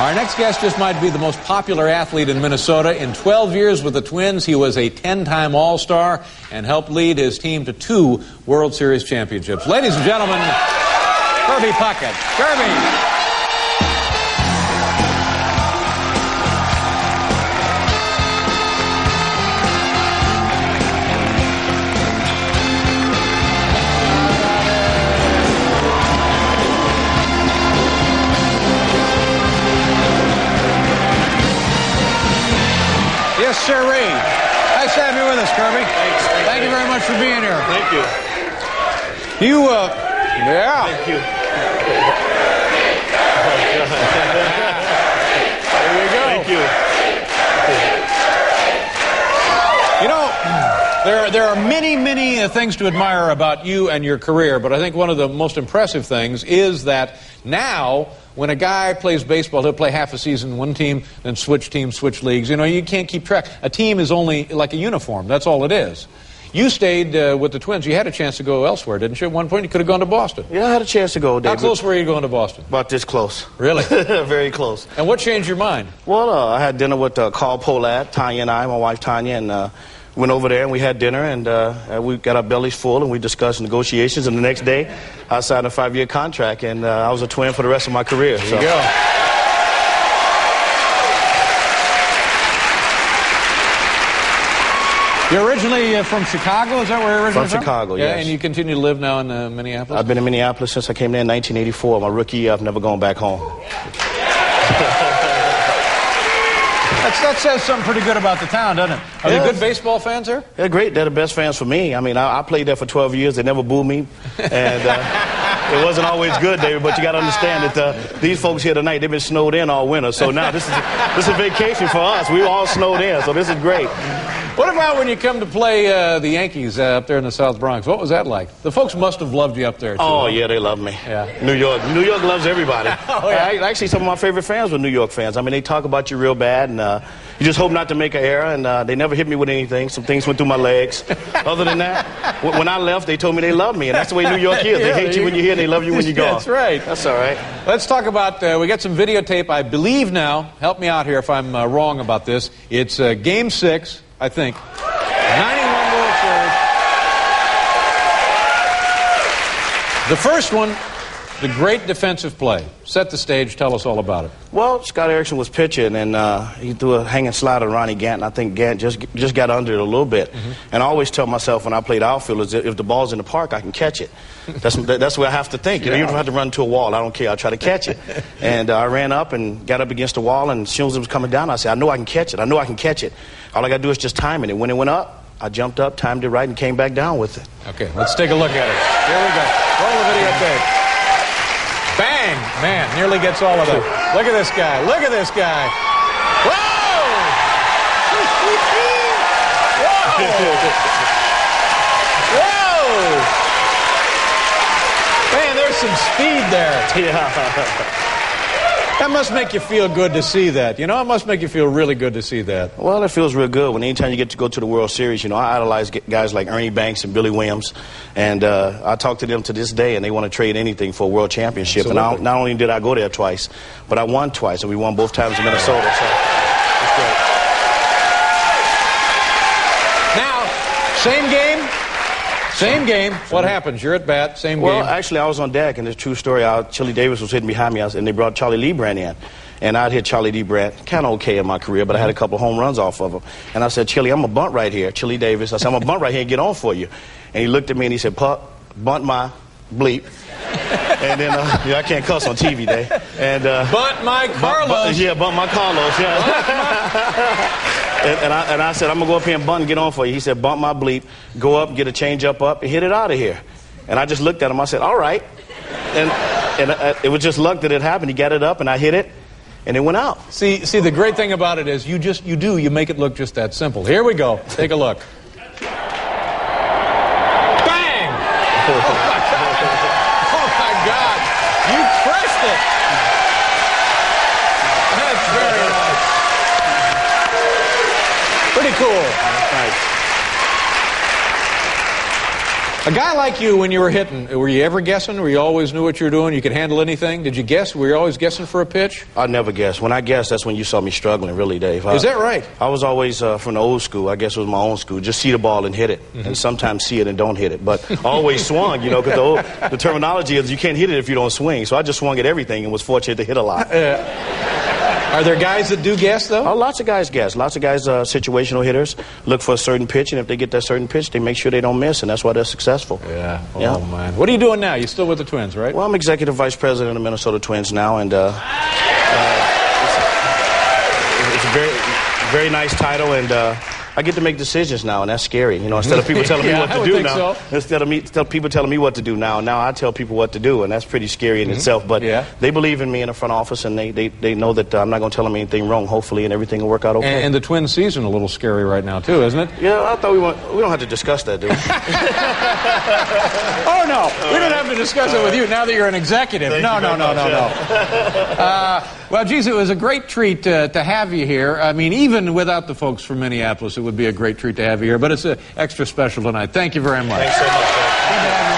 Our next guest just might be the most popular athlete in Minnesota. In 12 years with the Twins, he was a 10-time All-Star and helped lead his team to 2 World Series championships. Ladies and gentlemen, Kirby Puckett. Kirby! Yes, sirree. Nice to have you with us, Kirby. Thanks. Thank you very much for being here. Thank you. Yeah. Thank you. There you go. Thank you. You know, there are many things to admire about you and your career, but I think one of the most impressive things is that now, when a guy plays baseball, he'll play half a season in one team, then switch teams, switch leagues. You know, you can't keep track. A team is only like a uniform. That's all it is. You stayed with the Twins. You had a chance to go elsewhere, didn't you? At one point, you could have gone to Boston. Yeah, I had a chance to go, David. How close were you going to Boston? About this close. Really? Very close. And what changed your mind? Well, I had dinner with Carl Pohlad, Tanya and I, my wife Tanya, and went over there and we had dinner and we got our bellies full and we discussed negotiations. And the next day, I signed a 5-year contract and I was a Twin for the rest of my career. There you go. You're originally from Chicago? Is that where you're originally from? From Chicago, yeah, yes. And you continue to live now in Minneapolis? I've been in Minneapolis since I came there in 1984. My rookie year, I've never gone back home. That says something pretty good about the town, doesn't it? Are they good baseball fans here? They're great. They're the best fans for me. I mean, I played there for 12 years. They never booed me. And it wasn't always good, David, but you got to understand that these folks here tonight, they've been snowed in all winter. So now this is a vacation for us. We were all snowed in, so this is great. What about when you come to play the Yankees up there in the South Bronx? What was that like? The folks must have loved you up there, too. Oh, yeah, they love me. Yeah. New York loves everybody. Oh, yeah. Actually, some of my favorite fans were New York fans. I mean, they talk about you real bad, and you just hope not to make an error, and they never hit me with anything. Some things went through my legs. Other than that, when I left, they told me they loved me, and that's the way New York is. They hate you when you're here, and they love you when you're gone. That's right. That's all right. Let's talk about, we got some videotape, I believe now. Help me out here if I'm wrong about this. It's Game 6, I think. 91 World Series. The first one, the great defensive play. Set the stage. Tell us all about it. Well, Scott Erickson was pitching, and he threw a hanging slider to Ronnie Gant, and I think Gant just got under it a little bit. Mm-hmm. And I always tell myself when I played outfield is if the ball's in the park, I can catch it. That's where I have to think. You know, you don't have to run to a wall. I don't care. I'll try to catch it. And I ran up and got up against the wall, and as soon as it was coming down, I said, I know I can catch it. I know I can catch it. All I got to do is just time it. And when it went up, I jumped up, timed it right, and came back down with it. Okay, let's take a look at it. Here we go. Roll the videotape. Bang! Man, nearly gets all of it. Look at this guy. Look at this guy. Whoa! Whoa! Whoa! Man, there's some speed there. Yeah. That must make you feel good to see that. You know, it must make you feel really good to see that. Well, it feels real good when anytime you get to go to the World Series. You know, I idolize guys like Ernie Banks and Billy Williams, and I talk to them to this day, and they want to trade anything for a world championship. Absolutely. And not only did I go there twice, but I won twice, and we won both times in Minnesota. So it's great. Now, same game. Same game. What happens? You're at bat. Same game. Well, actually, I was on deck, and it's a true story. Chili Davis was hitting behind me, and they brought Charlie Lebrand in. And I'd hit Charlie Lebrand kind of okay in my career, but I had a couple home runs off of him. And I said, Chili, I'm going to bunt right here. Chili Davis. I said, I'm going to bunt right here and get on for you. And he looked at me, and he said, Puck, bunt my bleep. And then, I can't cuss on TV, Dave. And, bunt my Carlos. Bunt my Carlos, yeah. And I said, I'm going to go up here and bunt and get on for you. He said, bunt my bleep, go up, get a change-up up, and hit it out of here. And I just looked at him. I said, all right. And it was just luck that it happened. He got it up, and I hit it, and it went out. See, the great thing about it is you make it look just that simple. Here we go. Take a look. Bang! Oh, my God. You crushed it. That's very nice. Pretty cool. Nice. A guy like you, when you were hitting, were you ever guessing? Were you always knew what you were doing? You could handle anything? Did you guess? Were you always guessing for a pitch? I never guessed. When I guessed, that's when you saw me struggling, really, Dave. Is that right? I was always from the old school. I guess it was my own school. Just see the ball and hit it. And sometimes see it and don't hit it. But I always swung, you know, because the terminology is you can't hit it if you don't swing. So I just swung at everything and was fortunate to hit a lot. Are there guys that do guess, though? Oh, lots of guys guess. Lots of guys, situational hitters, look for a certain pitch, and if they get that certain pitch, they make sure they don't miss, and that's why they're successful. Yeah. Oh, man. What are you doing now? You're still with the Twins, right? Well, I'm executive vice president of the Minnesota Twins now, and it's a very, very nice title, and I get to make decisions now, and that's scary. You know, instead of people telling me what to do now, instead of people telling me what to do now I tell people what to do, and that's pretty scary in itself. But they believe in me in the front office, and they know that I'm not going to tell them anything wrong, hopefully, and everything will work out okay. And the Twins season a little scary right now, too, isn't it? Yeah, I thought we don't have to discuss that, do we? Oh, no. We don't have to discuss it with you now that you're an executive. No. Well, geez, it was a great treat to have you here. I mean, even without the folks from Minneapolis, it would be a great treat to have you here. But it's extra special tonight. Thank you very much. Thanks so much, sir.